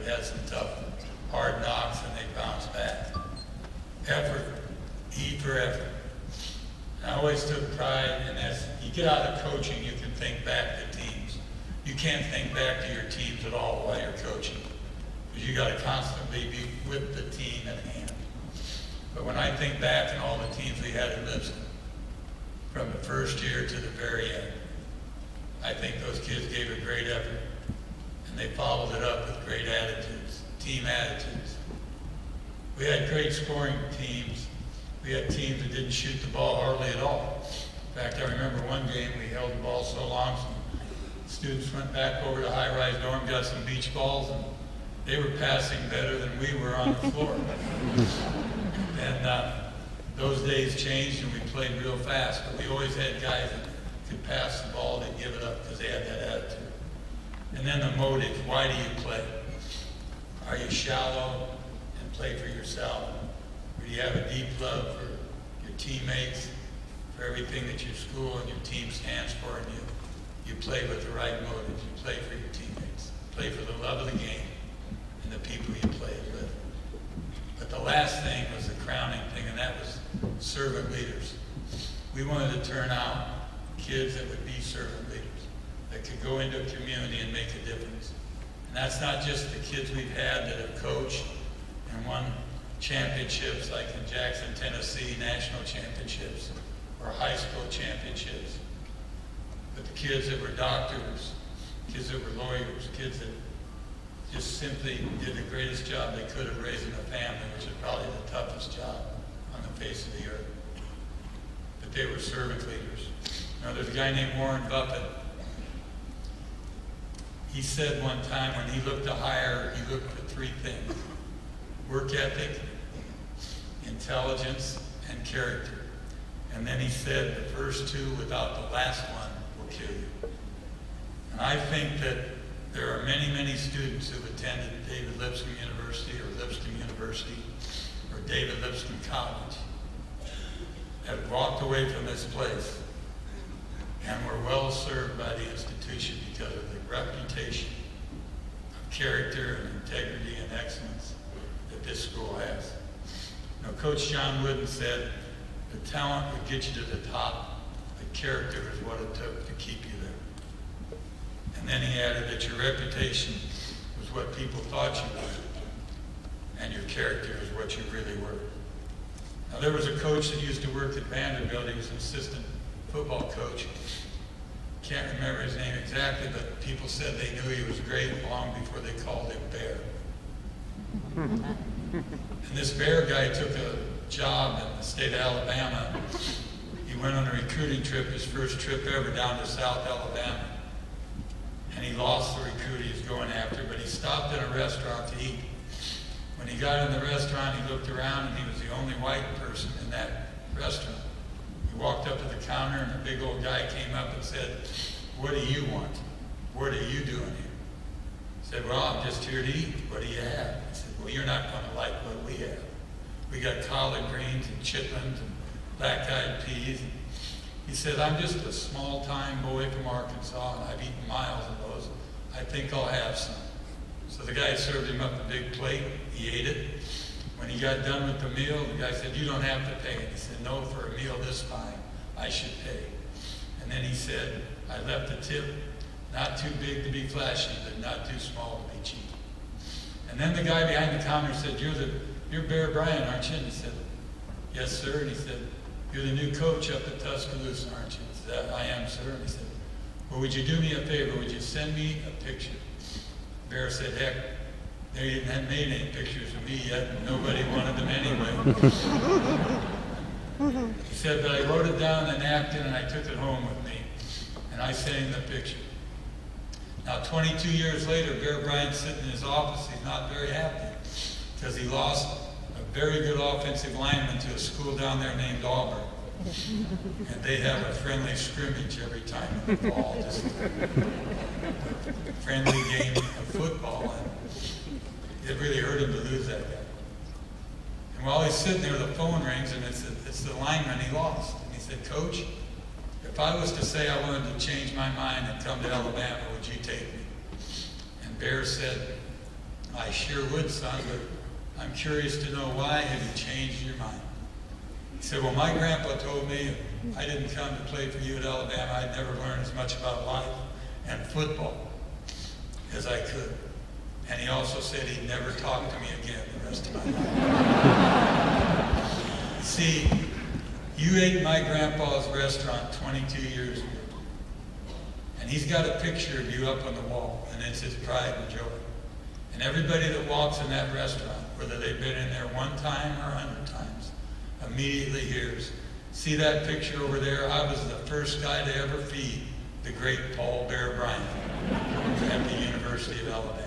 had some tough, hard knocks, and they bounced back. Effort, E for effort. I always took pride in as you get out of coaching, you can think back to teams. You can't think back to your teams at all while you're coaching, because you got to constantly be with the team at hand. But when I think back on all the teams we had in Lipscomb, from the first year to the very end, I think those kids gave a great effort, and they followed it up with great attitudes, team attitudes. We had great scoring teams. We had teams that didn't shoot the ball hardly at all. In fact, I remember one game we held the ball so long, some students went back over to high-rise dorm, got some beach balls, and they were passing better than we were on the floor. And those days changed, and we played real fast, but we always had guys that could pass the ball, they'd give it up because they had that attitude. And then the motive, why do you play? Are you shallow and play for yourself? Or do you have a deep love for your teammates, for everything that your school and your team stands for, and you play with the right motives, you play for your teammates, play for the love of the game and the people you played with. But the last thing was the crowning thing, and that was servant leaders. We wanted to turn out kids that would be servant leaders, that could go into a community and make a difference. And that's not just the kids we've had that have coached and won championships like in Jackson, Tennessee, national championships, or high school championships, but the kids that were doctors, kids that were lawyers, kids that just simply did the greatest job they could of raising a family, which is probably the toughest job on the face of the earth. But they were servant leaders. Now, there's a guy named Warren Buffett. He said one time when he looked to hire, he looked for three things: work ethic, intelligence, and character. And then he said the first two without the last one will kill you. And I think that there are many, many students who've attended David Lipscomb University or Lipscomb University or David Lipscomb College that have walked away from this place and were well served by the institution because of the reputation of character and integrity and excellence that this school has. Now, Coach John Wooden said the talent would get you to the top, the character is what it took to keep you there. And then he added that your reputation was what people thought you were, and your character is what you really were. Now, there was a coach that used to work at Vanderbilt. He was an assistant football coach. Can't remember his name exactly, but people said they knew he was great long before they called him Bear. And this Bear guy took a job in the state of Alabama. He went on a recruiting trip, his first trip ever, down to South Alabama. And he lost the recruit he was going after, but he stopped in a restaurant to eat. When he got in the restaurant, he looked around, and he was the only white person in that restaurant. He walked up to the counter, and a big old guy came up and said, "What do you want? What are you doing here?" He said, "Well, I'm just here to eat. What do you have?" He said, "Well, you're not going to like what we have. We got collard greens and chitlins and black-eyed peas." He said, "I'm just a small-time boy from Arkansas, and I've eaten miles of those. I think I'll have some." So the guy served him up a big plate. He ate it. When he got done with the meal, the guy said, "You don't have to pay." And he said, "No, for a meal this fine, I should pay." And then he said, "I left a tip, not too big to be flashy, but not too small to be cheap." And then the guy behind the counter said, "You're Bear Bryant, aren't you?" And he said, "Yes, sir." And he said, "You're the new coach up at Tuscaloosa, aren't you?" He said, "I am, sir." And he said, "Well, would you do me a favor? Would you send me a picture?" Bear said, "Heck, they hadn't made any pictures of me yet, and nobody wanted them anyway." He said, "But I wrote it down on a napkin and I took it home with me, and I sent him the picture." Now, 22 years later, Bear Bryant's sitting in his office. He's not very happy because he lost a very good offensive lineman to a school down there named Auburn. And they have a friendly scrimmage every time in the fall, just a friendly game of football. And it really hurt him to lose that guy. And while he's sitting there, the phone rings, and it's the lineman he lost. And he said, "Coach, if I was to say I wanted to change my mind and come to Alabama, would you take me?" And Bear said, I sure would, son, but I'm curious to know why have you changed your mind? He said, well, my grandpa told me if I didn't come to play for you at Alabama, I'd never learn as much about life and football as I could. And he also said he'd never talk to me again the rest of my life. See, you ate my grandpa's restaurant 22 years ago. And he's got a picture of you up on the wall, and it's his pride and joy. And everybody that walks in that restaurant, whether they've been in there 1 time or 100 times, immediately hears, see that picture over there? I was the first guy to ever feed the great Paul Bear Bryant at the University of Alabama.